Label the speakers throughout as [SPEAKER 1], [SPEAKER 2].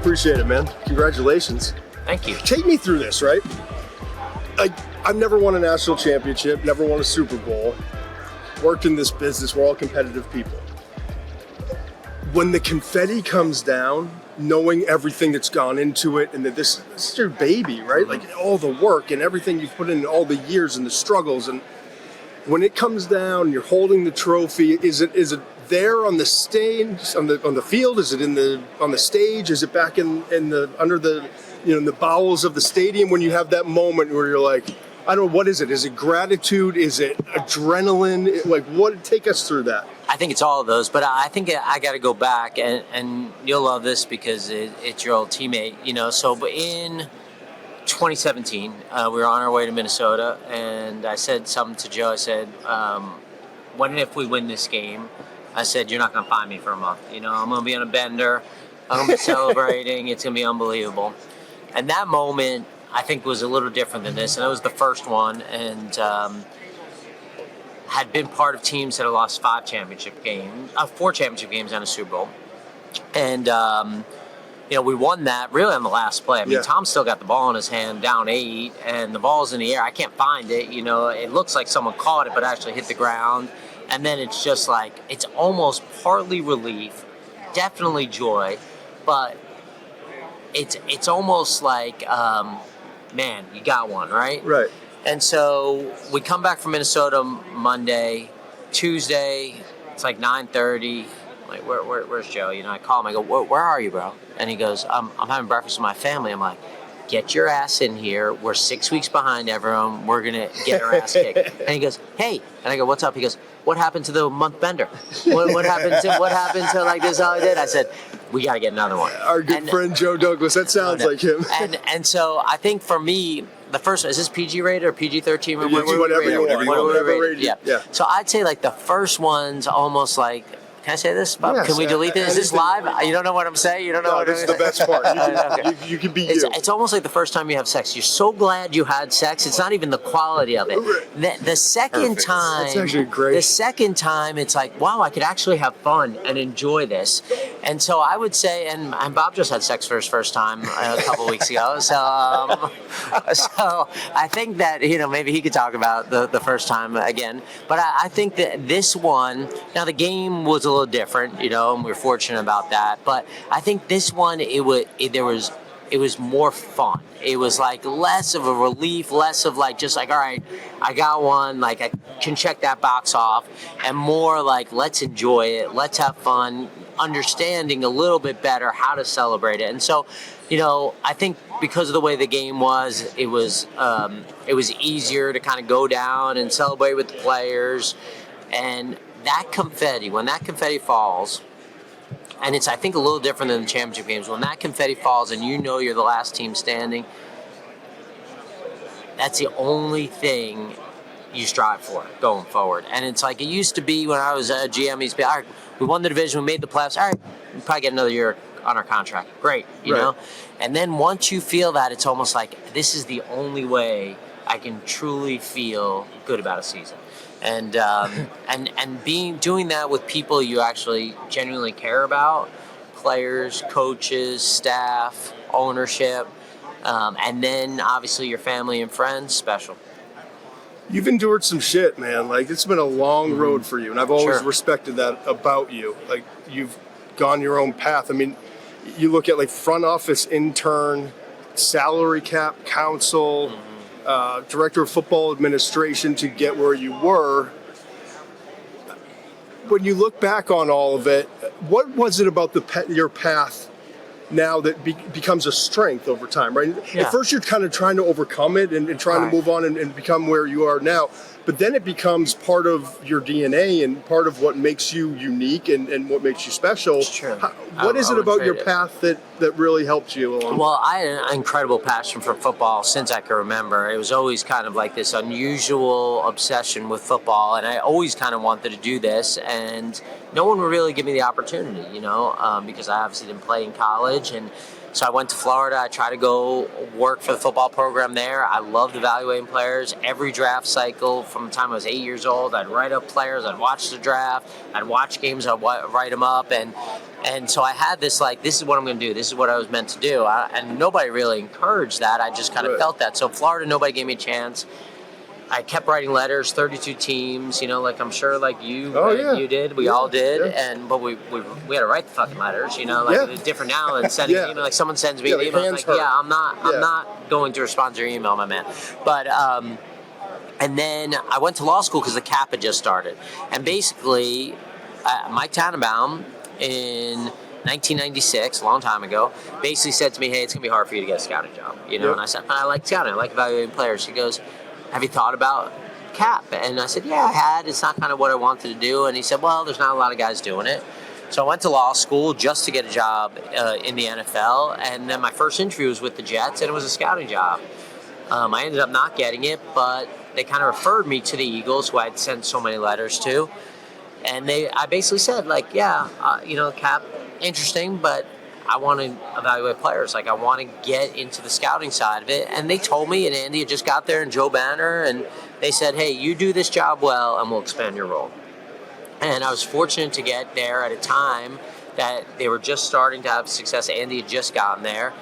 [SPEAKER 1] appreciate it, man. Congratulations.
[SPEAKER 2] Thank you.
[SPEAKER 1] Take me through this, right? I've never won a national championship, never won a Super Bowl. Worked in this business, we're all competitive people. When the confetti comes down, knowing everything that's gone into it, and that this is your baby, right? Like all the work and everything you've put in, all the years and the struggles, and when it comes down, you're holding the trophy. Is it there on the stage, on the field? Is it on the stage? Is it back in the under the in the bowels of the stadium when you have that moment where you're like, I don't know, what is it? Is it gratitude? Is it adrenaline? Like, take us through that.
[SPEAKER 2] I think it's all of those, but I think I got to go back, and you'll love this because it's your old teammate, So, but in 2017, we were on our way to Minnesota, and I said something to Joe. I said, what if we win this game? I said, you're not going to find me for a month. I'm going to be on a bender. I'm going to be celebrating. It's going to be unbelievable. And that moment, I think, was a little different than this. And that was the first one. And had been part of teams that had lost 4 championship games and a Super Bowl. And, we won that really on the last play. I mean, Tom still got the ball in his hand, down 8, and the ball's in the air. I can't find it. It looks like someone caught it, but actually hit the ground. And then it's just like, it's almost partly relief, definitely joy, but it's almost like, man, you got one, right?
[SPEAKER 1] Right.
[SPEAKER 2] And so we come back from Minnesota Monday. Tuesday, it's like 9:30. I'm like, where's Joe? I call him. I go, where are you, bro? And he goes, I'm having breakfast with my family. I'm like, get your ass in here. We're 6 weeks behind everyone. We're going to get our ass kicked. And he goes, hey. And I go, what's up? He goes, what happened to the month bender? What happened to like this all I did? I said, we got to get another one.
[SPEAKER 1] Our good friend Joe Douglas, that sounds like him.
[SPEAKER 2] And so I think for me, the first one, is this PG rated or PG-13?
[SPEAKER 1] Whatever you want.
[SPEAKER 2] Yeah. So I'd say like the first one's almost like, can I say this, Bob?
[SPEAKER 1] Yes,
[SPEAKER 2] can we delete this? Is this live? You don't know what I'm saying? You don't know what I'm saying?
[SPEAKER 1] This is the best part. You can be you.
[SPEAKER 2] It's almost like the first time you have sex. You're so glad you had sex. It's not even the quality of it. The second time,
[SPEAKER 1] that's actually great.
[SPEAKER 2] The second time, it's like, wow, I could actually have fun and enjoy this. And so I would say, and Bob just had sex for his first time a couple weeks ago. So I think that, maybe he could talk about the first time again. But I think that this one, now the game was a little different, and we're fortunate about that. But I think this one, it was more fun. It was like less of a relief, less of like just like, all right, I got one, like I can check that box off, and more like, let's enjoy it, let's have fun, understanding a little bit better how to celebrate it. And so, I think because of the way the game was, it was easier to kind of go down and celebrate with the players. And that confetti, when that confetti falls, and it's, I think, a little different than the championship games. When that confetti falls and you're the last team standing, that's the only thing you strive for going forward. And it's like it used to be when I was a GM. It used to be, all right, we won the division, we made the playoffs. All right, we'll probably get another year on our contract. Great, you know? And then once you feel that, it's almost like this is the only way I can truly feel good about a season. And doing that with people you actually genuinely care about, players, coaches, staff, ownership, and then obviously your family and friends, special.
[SPEAKER 1] You've endured some shit, man. Like, it's been a long road for you, and I've always respected that about you. Like, you've gone your own path. I mean, you look at like front office intern, salary cap counsel, director of football administration to get where you were. When you look back on all of it, what was it about your path now that becomes a strength over time, right? At first you're kind of trying to overcome it and trying to move on and become where you are now. But then it becomes part of your DNA and part of what makes you unique and what makes you special.
[SPEAKER 2] It's true.
[SPEAKER 1] What is it about your path that really helped you along?
[SPEAKER 2] Well, I had an incredible passion for football since I can remember. It was always kind of like this unusual obsession with football, and I always kind of wanted to do this, and no one would really give me the opportunity, because I obviously didn't play in college, and So I went to Florida. I tried to go work for the football program there. I loved evaluating players. Every draft cycle from the time I was 8 years old, I'd write up players. I'd watch the draft. I'd watch games. I'd write them up. And so I had this, like, this is what I'm going to do. This is what I was meant to do. And nobody really encouraged that. I just kind of felt that. So Florida, nobody gave me a chance. I kept writing letters, 32 teams, like I'm sure like you did, we all did, but we had to write the fucking letters, it's different now than sending an email. Like someone sends me an email, like, I'm not going to respond to your email, my man. But and then I went to law school because the cap had just started, and basically Mike Tannenbaum in 1996, a long time ago, basically said to me, hey, it's gonna be hard for you to get a scouting job, and I said, I like scouting, I like evaluating players. He goes, have you thought about cap? And I said, yeah, I had. It's not kind of what I wanted to do. And he said, well, there's not a lot of guys doing it. So I went to law school just to get a job in the NFL. And then my first interview was with the Jets, and it was a scouting job. I ended up not getting it, but they kind of referred me to the Eagles, who I'd sent so many letters to. And I basically said, like, cap, interesting, but I want to evaluate players. Like, I want to get into the scouting side of it. And they told me, and Andy had just got there, and Joe Banner, and they said, hey, you do this job well, and we'll expand your role. And I was fortunate to get there at a time that they were just starting to have success. Andy had just gotten there,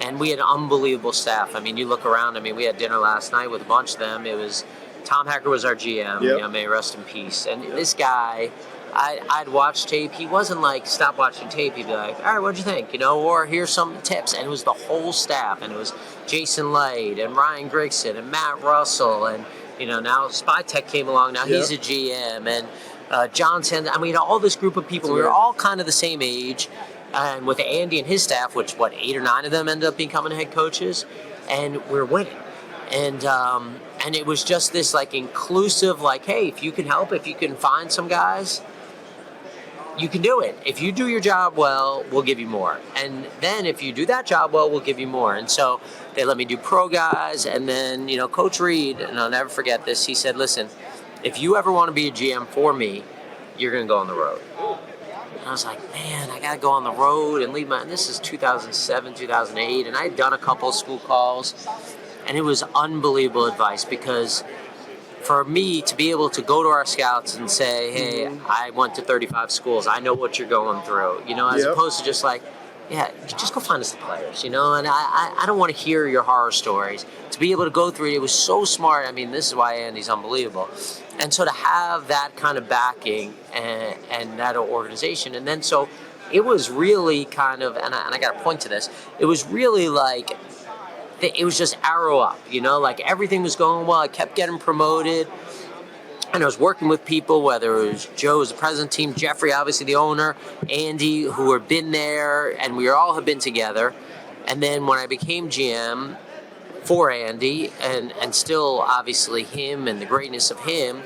[SPEAKER 2] and we had an unbelievable staff. I mean, you look around. I mean, we had dinner last night with a bunch of them. It was Tom Hecker was our GM. May he rest in peace. And this guy, I'd watch tape. He wasn't like, stop watching tape. He'd be like, all right, what'd you think? Or here's some tips. And it was the whole staff. And it was Jason Light and Ryan Grigson and Matt Russell. And, now Spytech came along. Now he's a GM. And John Sand. I mean, all this group of people. We were all kind of the same age. And with Andy and his staff, which, 8 or 9 of them ended up becoming head coaches. And we're winning. And it was just this, like, inclusive, like, hey, if you can help, if you can find some guys, you can do it. If you do your job well, we'll give you more. And then if you do that job well, we'll give you more. And so they let me do pro guys. And then, Coach Reed, and I'll never forget this, he said, listen, if you ever want to be a GM for me, you're going to go on the road. And I was like, man, I got to go on the road and leave and this is 2007, 2008. And I had done a couple of school calls. And it was unbelievable advice because for me to be able to go to our scouts and say, hey, I went to 35 schools, I know what you're going through, as opposed to just like, just go find us the players, and I don't want to hear your horror stories. To be able to go through it, it was so smart. I mean, this is why Andy's unbelievable. And so to have that kind of backing and that organization, and then so it was really kind of, and I got to point to this, it was really like, it was just arrow up, like everything was going well. I kept getting promoted, and I was working with people, whether it was Joe as the president team, Jeffrey, obviously the owner, Andy, who had been there, and we all have been together. And then when I became GM for Andy, and still obviously him and the greatness of him,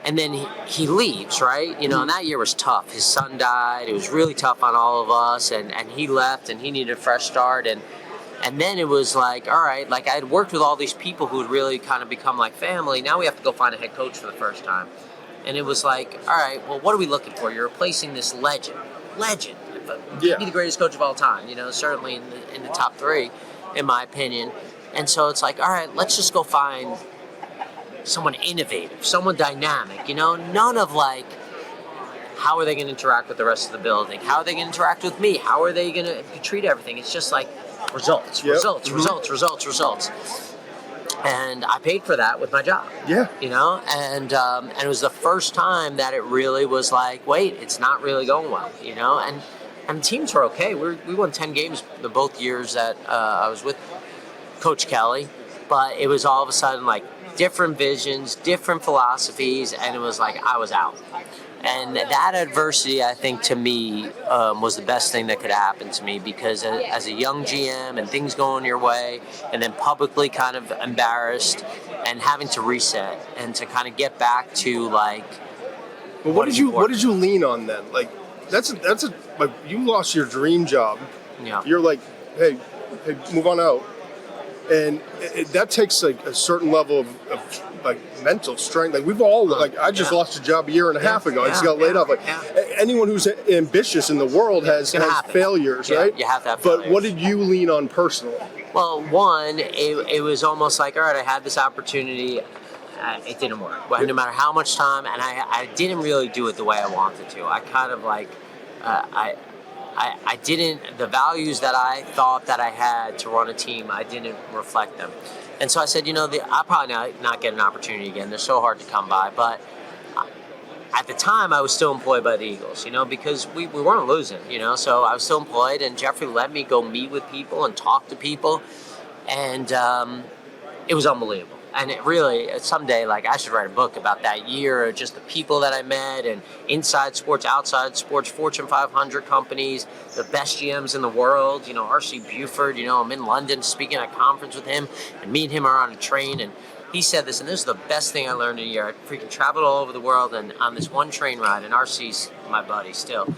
[SPEAKER 2] and then he leaves, right? And that year was tough. His son died. It was really tough on all of us, and he left, and he needed a fresh start, and then it was like, all right, like I had worked with all these people who had really kind of become like family. Now we have to go find a head coach for the first time. And it was like, all right, well, what are we looking for? You're replacing this legend, maybe the greatest coach of all time, certainly in the top 3, in my opinion. And so it's like, all right, let's just go find someone innovative, someone dynamic, none of like, how are they going to interact with the rest of the building? How are they going to interact with me? How are they going to treat everything? It's just like, results. And I paid for that with my job. And it was the first time that it really was like, wait, it's not really going well, and teams were okay. We won 10 games the both years that I was with Coach Kelly, but it was all of a sudden like different visions, different philosophies, and it was like I was out. And that adversity, I think, to me, was the best thing that could happen to me because as a young GM and things going your way and then publicly kind of embarrassed and having to reset and to kind of get back to like.
[SPEAKER 1] Well, what did you lean on then? Like that's like you lost your dream job.
[SPEAKER 2] Yeah.
[SPEAKER 1] You're like, hey, move on out. And that takes like a certain level of mental strength. Like we've all I just lost a job a year and a half ago. I just got laid off. Anyone who's ambitious in the world has failures, right?
[SPEAKER 2] You have to have
[SPEAKER 1] failures. But what did you lean on personally?
[SPEAKER 2] Well, one, it was almost like, all right, I had this opportunity. It didn't work. Well, no matter how much time, and I didn't really do it the way I wanted to. I kind of I didn't, the values that I thought that I had to run a team, I didn't reflect them. And so I said, I'll probably not get an opportunity again. They're so hard to come by. But at the time, I was still employed by the Eagles, because we weren't losing, So I was still employed, and Jeffrey let me go meet with people and talk to people. And it was unbelievable. And it really, someday, I should write a book about that year, just the people that I met, and inside sports, outside sports, Fortune 500 companies, the best GMs in the world, R.C. Buford, I'm in London speaking at a conference with him, and me and him are on a train, and he said this, and this is the best thing I learned in a year. I freaking traveled all over the world, and on this one train ride, and RC's my buddy still,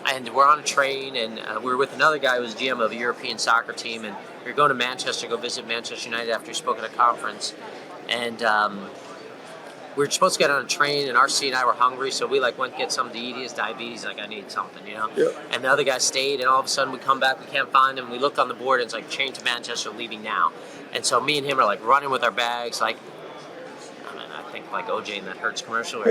[SPEAKER 2] and we're on a train, and we were with another guy who was GM of a European soccer team, and we were going to Manchester, go visit Manchester United after he spoke at a conference. And we were supposed to get on a train, and RC and I were hungry, so we went to get something to eat. He has diabetes, I need something,
[SPEAKER 1] Yeah.
[SPEAKER 2] And the other guy stayed, and all of a sudden we come back, we can't find him. We look on the board, and it's train to Manchester, leaving now. And so me and him are running with our bags, I think OJ in that Hertz commercial.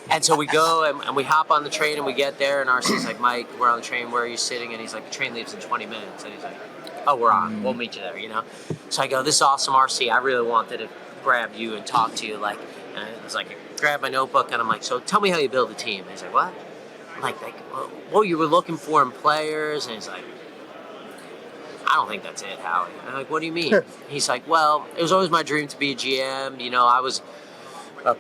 [SPEAKER 2] And so we go and we hop on the train and we get there, and RC's like, Mike, we're on the train, where are you sitting? And he's like, the train leaves in 20 minutes. And he's like, oh, we're on. We'll meet you there, So I go, this is awesome, RC. I really wanted to grab you and talk to you. And it was I grab my notebook, and I'm like, so tell me how you build a team. And he's like, what? I'm like, what you were looking for in players? And he's like, I don't think that's it, Howie. And I'm like, what do you mean? He's like, well, it was always my dream to be a GM.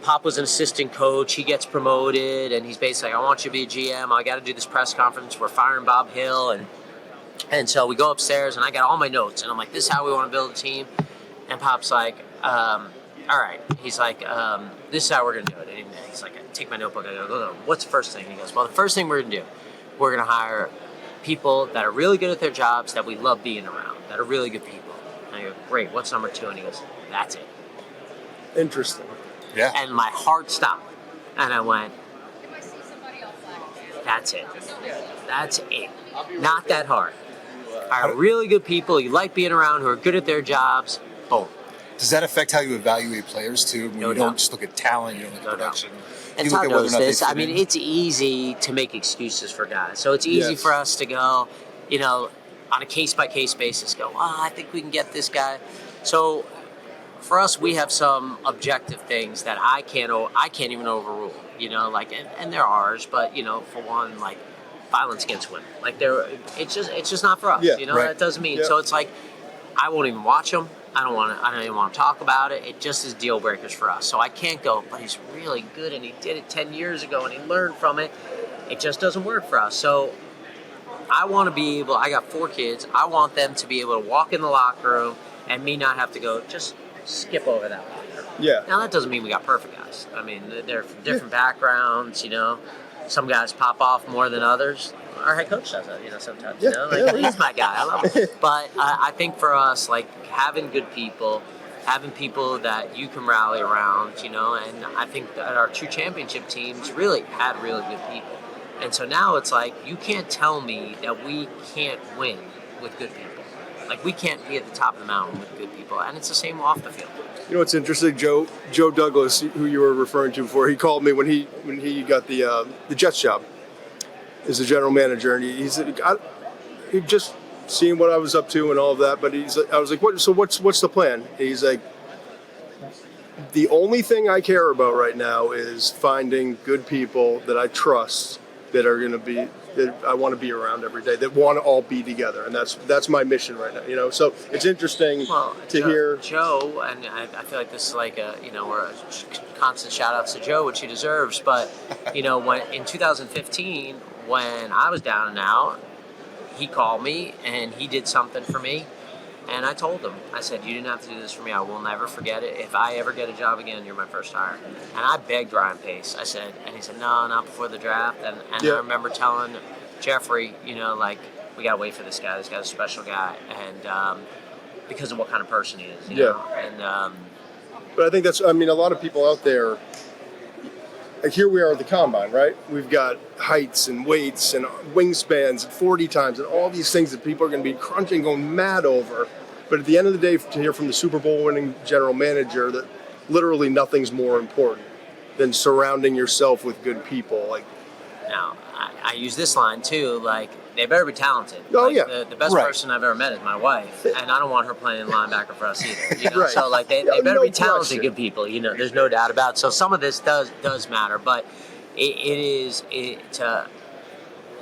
[SPEAKER 2] Pop was an assistant coach. He gets promoted, and he's basically like, I want you to be a GM. I got to do this press conference. We're firing Bob Hill. And so we go upstairs, and I got all my notes. And I'm like, this is how we want to build a team. And Pop's like, all right. He's like, this is how we're going to do it. And he's like, I take my notebook. I go, what's the first thing? And he goes, well, the first thing we're going to do, we're going to hire people that are really good at their jobs, that we love being around, that are really good people. And I go, great, what's number 2? And he goes, that's it.
[SPEAKER 1] Interesting.
[SPEAKER 3] Yeah.
[SPEAKER 2] And my heart stopped. And I went, that's it. That's it. Not that hard. Hire really good people you like being around, who are good at their jobs. Boom.
[SPEAKER 3] Does that affect how you evaluate players too? When you don't just look at talent, you don't look at production.
[SPEAKER 2] And
[SPEAKER 3] you look
[SPEAKER 2] Todd
[SPEAKER 3] at whether or
[SPEAKER 2] knows
[SPEAKER 3] not they
[SPEAKER 2] this.
[SPEAKER 3] fit
[SPEAKER 2] I mean,
[SPEAKER 3] in.
[SPEAKER 2] it's easy to make excuses for guys. So it's easy for us to go, on a case-by-case basis, go, I think we can get this guy. So for us, we have some objective things that I can't even overrule, and they're ours, but, for one, violence against women. It's just not for us,
[SPEAKER 1] Yeah,
[SPEAKER 2] right. That doesn't mean, so it's I won't even watch them. I don't even want to talk about it. It just is deal breakers for us. So I can't go, but he's really good and he did it 10 years ago and he learned from it. It just doesn't work for us. So I want to be able, I got 4 kids. I want them to be able to walk in the locker room and me not have to go, just skip over that locker room.
[SPEAKER 1] Yeah.
[SPEAKER 2] Now that doesn't mean we got perfect guys. I mean, they're from different backgrounds, Some guys pop off more than others. Our head coach does that, sometimes. He's my guy. I love him. But I think for us, having good people, having people that you can rally around, and I think that our 2 championship teams really had really good people. And so now it's you can't tell me that we can't win with good people. We can't be at the top of the mountain with good people. And it's the same off the field.
[SPEAKER 1] What's interesting, Joe Douglas, who you were referring to before, he called me when he got the Jets job as the general manager, and he said he just seeing what I was up to and all of that. But I was like, what's the plan? And he's like, the only thing I care about right now is finding good people that I trust that are going to be that I want to be around every day, that want to all be together, and that's my mission right now. So it's interesting to hear
[SPEAKER 2] Joe, and I feel like this is we're a constant shout outs to Joe, which he deserves. But when in 2015, when I was down and out, he called me and he did something for me, and I told him, I said, you didn't have to do this for me. I will never forget it. If I ever get a job again, you're my first hire. And I begged Ryan Pace. I said, and he said, no, not before the draft. And I remember telling Jeffrey, we got to wait for this guy. This guy's a special guy. And because of what kind of person he is, you know. And
[SPEAKER 1] But I think that's, I mean, a lot of people out there, like here we are at the combine, right? We've got heights and weights and wingspans and 40 times and all these things that people are going to be crunching, going mad over. But at the end of the day, to hear from the Super Bowl winning general manager that literally nothing's more important than surrounding yourself with good people. Like,
[SPEAKER 2] Now, I use this line too, like, they better be talented.
[SPEAKER 1] Oh,
[SPEAKER 2] like,
[SPEAKER 1] yeah.
[SPEAKER 2] The best
[SPEAKER 3] Right.
[SPEAKER 2] person I've ever met is my wife, and I don't want her playing linebacker for us either. You know?
[SPEAKER 1] Right.
[SPEAKER 2] So, like, they
[SPEAKER 1] Yeah,
[SPEAKER 2] better
[SPEAKER 1] no
[SPEAKER 2] be talented,
[SPEAKER 1] question.
[SPEAKER 2] good people. You know, there's no doubt about it. So some of this does matter, but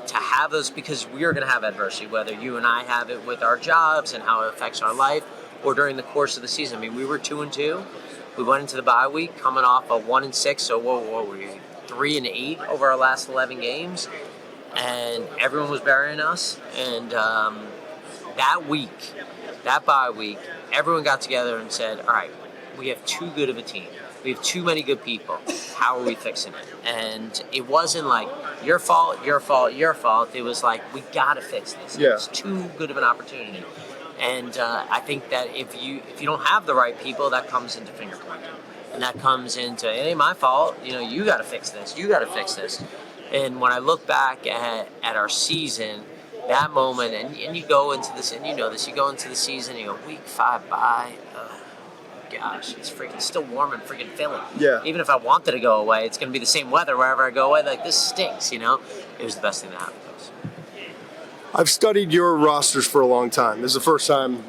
[SPEAKER 2] to have those, because we are going to have adversity, whether you and I have it with our jobs and how it affects our life, or during the course of the season. I mean, we were 2-2. We went into the bye week coming off a 1-6. So what were we? 3-8 over our last 11 games, and everyone was burying us. And that week, that bye week, everyone got together and said, "All right, we have too good of a team. We have too many good people. How are we fixing it?" And it wasn't like your fault, your fault, your fault. It was like, we got to fix this.
[SPEAKER 1] Yeah.
[SPEAKER 2] It's too good of an opportunity. And I think that if you don't have the right people, that comes into finger pointing, and that comes into, it ain't my fault. You know, you got to fix this. You got to fix this. And when I look back at our season, that moment, and you go into this, and you know this, you go into the season, you go week 5 bye. Gosh, it's still warm in freaking Philly.
[SPEAKER 1] Yeah.
[SPEAKER 2] Even if I wanted to go away, it's going to be the same weather wherever I go away. Like, this stinks, you know? It was the best thing that happened to us.
[SPEAKER 1] I've studied your rosters for a long time. This is the first time,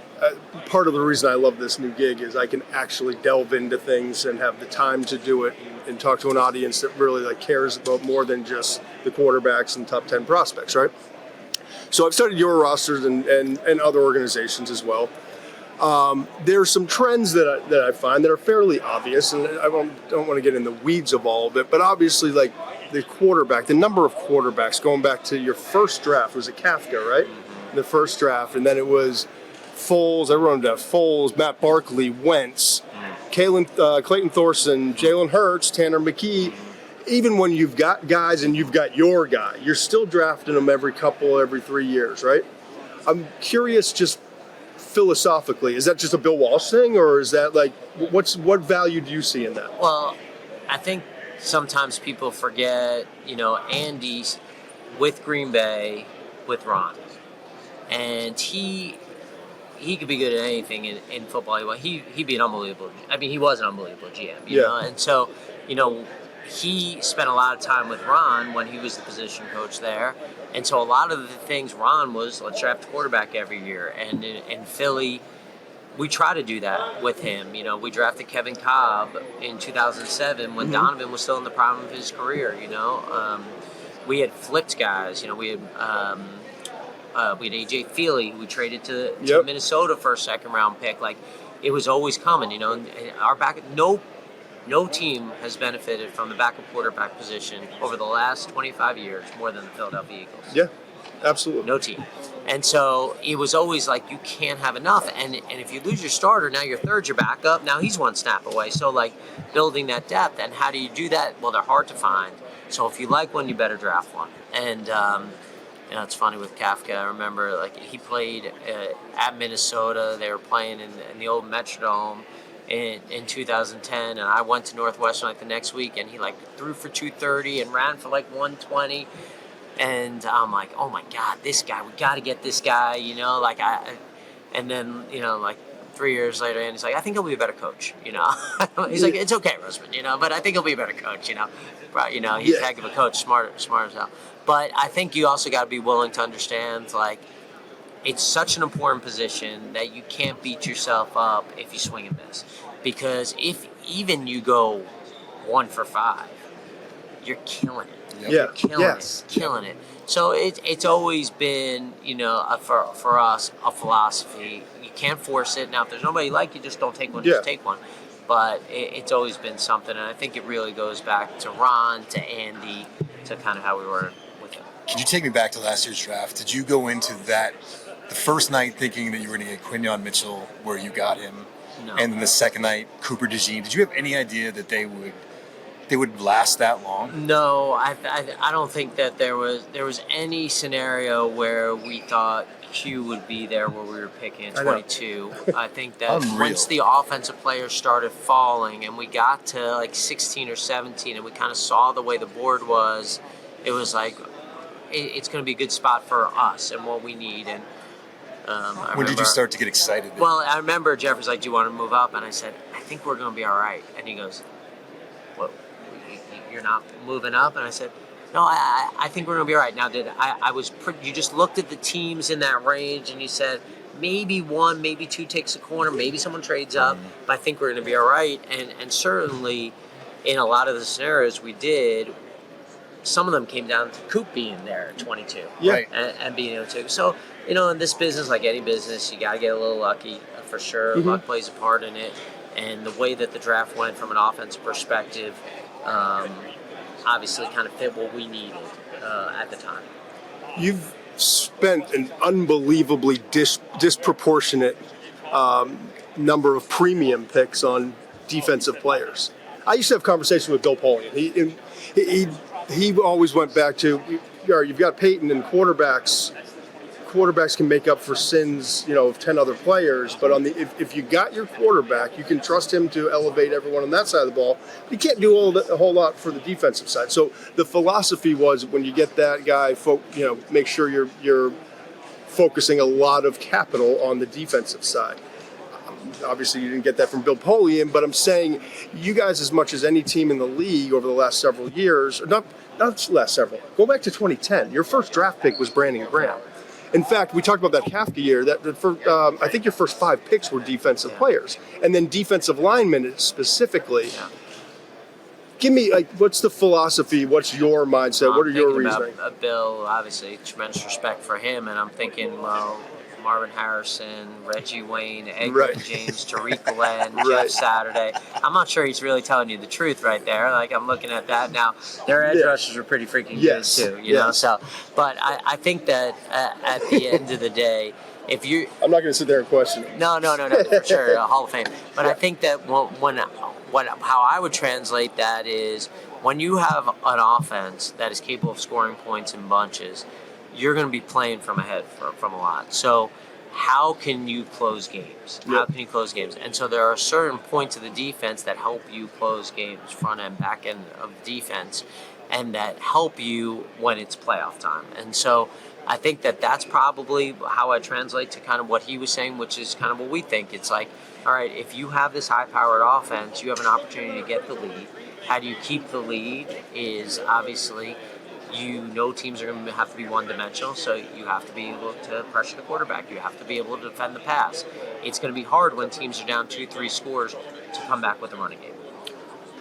[SPEAKER 1] part of the reason I love this new gig is I can actually delve into things and have the time to do it and talk to an audience that really like cares about more than just the quarterbacks and top 10 prospects, right? So I've studied your rosters and other organizations as well. There's some trends that I find that are fairly obvious, and I don't want to get in the weeds of all of it, but obviously, like the number of quarterbacks going back to your first draft was a Kafka, right? The first draft, and then it was Foles. I wrote down Foles, Matt Barkley, Wentz, Clayton Thorson, Jalen Hurts, Tanner McKee. Even when you've got guys and you've got your guy, you're still drafting them every 3 years, right? I'm curious, just philosophically, is that just a Bill Walsh thing, or is that like what value do you see in that?
[SPEAKER 2] Well, I think sometimes people forget, you know, Andy's with Green Bay with Ron, and he could be good at anything in football. He'd be an unbelievable. I mean, he was an unbelievable GM, you know, and so, you know, he spent a lot of time with Ron when he was the position coach there. And so a lot of the things Ron was, let's draft a quarterback every year. And in Philly, we try to do that with him. You know, we drafted Kevin Cobb in 2007 when Donovan was still in the prime of his career, you know. We had flipped guys. You know, we had A.J. Feely, who we traded to Minnesota for a second-round pick. Like, it was always coming, you know. And our no team has benefited from the backup quarterback position over the last 25 years more than the Philadelphia Eagles.
[SPEAKER 1] Yeah, absolutely.
[SPEAKER 2] No team. And so it was always like, you can't have enough. And if you lose your starter, now your third's your backup. Now he's one snap away. So, like, building that depth. And how do you do that? Well, they're hard to find. So if you like one, you better draft one. And, you know, it's funny with Kafka. I remember, like, he played at Minnesota. They were playing in the old Metrodome in 2010, and I went to Northwestern like the next week, and he like threw for 230 and ran for like 120, and I'm like, oh my God, this guy, we got to get this guy, you know, like and then, you know, like 3 years later, and he's like, I think he'll be a better coach, you know. He's like, it's okay, Roseman, you know, but I think he'll be a better coach, you know. Right, you know, he's a heck of a coach, smart as hell. But I think you also got to be willing to understand, like, it's such an important position that you can't beat yourself up if you swing and miss. Because if even you go 1 for 5, you're killing it.
[SPEAKER 1] Yeah.
[SPEAKER 2] You're killing it. So it's always been, you know, for us, a philosophy. You can't force it. Now, if there's nobody like you, just don't take one. Just take one. But it's always been something, and I think it really goes back to Ron, to Andy, to kind of how we were with him.
[SPEAKER 3] Can you take me back to last year's draft? Did you go into that the first night thinking that you were going to get Quinyon Mitchell where you got him?
[SPEAKER 2] No.
[SPEAKER 3] And then the second night, Cooper DeJean. Did you have any idea that they would they would last that long?
[SPEAKER 2] No, I don't think that there was any scenario where we thought Q would be there where we were picking at 22. I think that
[SPEAKER 3] Unreal.
[SPEAKER 2] once the offensive players started falling and we got to like 16 or 17 and we kind of saw the way the board was, it was like it's going to be a good spot for us and what we need. And
[SPEAKER 3] When did you start to get excited?
[SPEAKER 2] Well, I remember Jeff was like, "Do you want to move up?" And I said, "I think we're going to be all right." And he goes, "What? You're not moving up?" And I said, "No, I think we're going to be all right." Now, you just looked at the teams in that range and you said, maybe one, maybe two takes a corner, maybe someone trades up, but I think we're going to be all right. And certainly in a lot of the scenarios we did, some of them came down to Coop being there at 22
[SPEAKER 3] Right.
[SPEAKER 2] and being able to. So, in this business, like any business, you got to get a little lucky for sure.
[SPEAKER 1] Mm-hmm.
[SPEAKER 2] Luck plays a part in it. And the way that the draft went from an offensive perspective, obviously kind of fit what we needed at the time.
[SPEAKER 1] You've spent an unbelievably disproportionate number of premium picks on defensive players. I used to have conversations with Bill Polian. He always went back to, you've got Peyton and quarterbacks. Quarterbacks can make up for sins, of 10 other players. But if you got your quarterback, you can trust him to elevate everyone on that side of the ball. You can't do a whole lot for the defensive side. So the philosophy was, when you get that guy, make sure you're focusing a lot of capital on the defensive side. Obviously, you didn't get that from Bill Polian, but I'm saying you guys, as much as any team in the league over the last several years, not last several, go back to 2010. Your first draft pick was Brandon Graham. In fact, we talked about that Kafka year. I think your first 5 picks were defensive players, and then defensive linemen specifically. Yeah. Give me, what's the philosophy? What's your mindset? What are your reasoning?
[SPEAKER 2] About Bill, obviously, tremendous respect for him, and I'm thinking, well, Marvin Harrison, Reggie Wayne, Edgar James, Tariq Glenn, Jeff Saturday. I'm not sure he's really telling you the truth right there. Like, I'm looking at that now. Their edge rushers are pretty freaking good too, you know. So, but I think that at the end of the day, if you,
[SPEAKER 1] I'm not going to sit there and question it.
[SPEAKER 2] No, for sure, Hall of Fame. But I think that how I would translate that is, when you have an offense that is capable of scoring points in bunches, you're going to be playing from ahead from a lot. So how can you close games? How can you close games? And so there are certain points of the defense that help you close games, front end, back end of defense, and that help you when it's playoff time. And so I think that that's probably how I translate to kind of what he was saying, which is kind of what we think. It's like, all right, if you have this high-powered offense, you have an opportunity to get the lead. How do you keep the lead is obviously, teams are going to have to be one-dimensional, so you have to be able to pressure the quarterback. You have to be able to defend the pass. It's going to be hard when teams are down 2-3 scores to come back with a running game.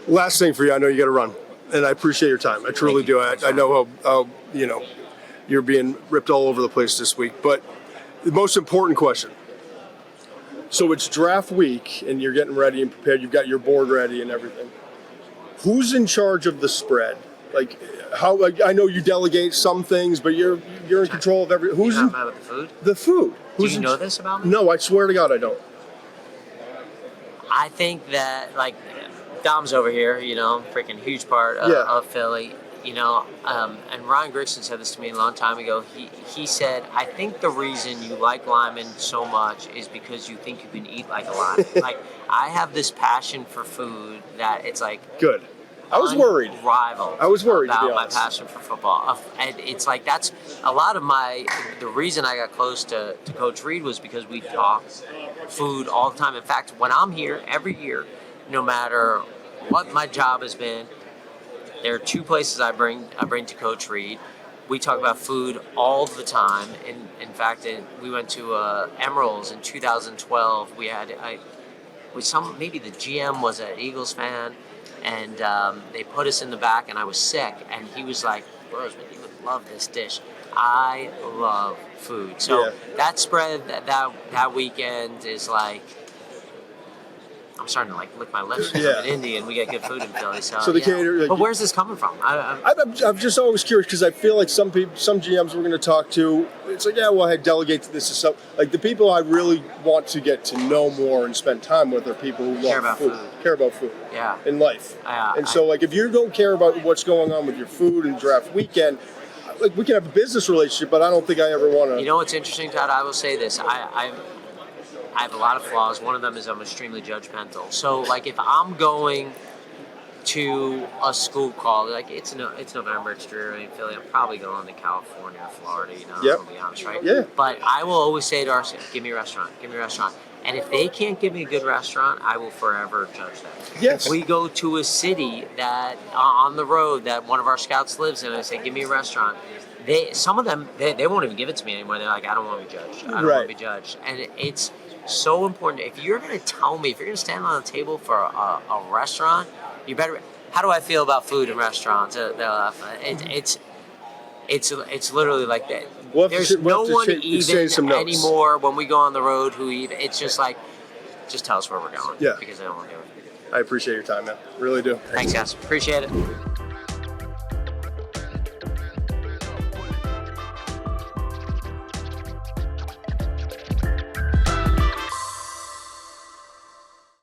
[SPEAKER 1] Last thing for you, I know you got to run, and I appreciate your time. I truly do. I know how you're being ripped all over the place this week, but the most important question. So it's draft week, and you're getting ready and prepared. You've got your board ready and everything. Who's in charge of the spread? I know you delegate some things, but you're in control of every. Who's
[SPEAKER 2] talking about the food?
[SPEAKER 1] The food.
[SPEAKER 2] Do you know this about me?
[SPEAKER 1] No, I swear to God, I don't.
[SPEAKER 2] I think that Dom's over here, freaking huge part of Philly, and Ryan Grigson said this to me a long time ago. He said, I think the reason you like Lyman so much is because you think you can eat like a Lyman. I have this passion for food that it's
[SPEAKER 1] good. I was worried.
[SPEAKER 2] Rival.
[SPEAKER 1] I was worried
[SPEAKER 2] about
[SPEAKER 1] my
[SPEAKER 2] passion for football, and it's that's a lot of the reason I got close to Coach Reed was because we talk food all the time. In fact, when I'm here every year, no matter what my job has been, there are 2 places I bring to Coach Reed. We talk about food all the time. In fact, we went to Emerald's in 2012. We had maybe the GM was an Eagles fan. And they put us in the back, and I was sick. And he was like, Roseman, you would love this dish. I love food. So that spread that weekend is I'm starting to lick my lips. I'm an Indian. We get good food in Philly. So
[SPEAKER 1] the caterer.
[SPEAKER 2] But where's this coming from?
[SPEAKER 1] I'm just always curious because I feel like some GMs we're going to talk to, it's I delegate to this. The people I really want to get to know more and spend time with are people who
[SPEAKER 2] care
[SPEAKER 1] love
[SPEAKER 2] about food.
[SPEAKER 1] care about food.
[SPEAKER 2] Yeah.
[SPEAKER 1] In life. And so, like, if you don't care about what's going on with your food and draft weekend, like, we can have a business relationship, but I don't think I ever want to.
[SPEAKER 2] You know what's interesting, Todd? I will say this. I have a lot of flaws. One of them is I'm extremely judgmental. So, like, if I'm going to a school call, like, it's November, it's dreary in Philly, I'm probably going to California or Florida, you know,
[SPEAKER 1] Yep.
[SPEAKER 2] I'll be honest, right?
[SPEAKER 1] Yeah.
[SPEAKER 2] But I will always say to our staff, give me a restaurant, give me a restaurant. And if they can't give me a good restaurant, I will forever judge them.
[SPEAKER 1] Yes.
[SPEAKER 2] We go to a city that on the road that one of our scouts lives in, and I say, give me a restaurant. Some of them they won't even give it to me anymore. They're like, I don't want to be judged. I don't want to be judged. And it's so important. If you're going to tell me, if you're going to stand on the table for a restaurant, you better. How do I feel about food in restaurants? It's literally like that. There's no one even anymore when we go on the road who even. It's just like, just tell us where we're going.
[SPEAKER 1] Yeah.
[SPEAKER 2] Because I don't want to do it.
[SPEAKER 1] I appreciate your time, man. Really do.
[SPEAKER 2] Thanks, guys. Appreciate it.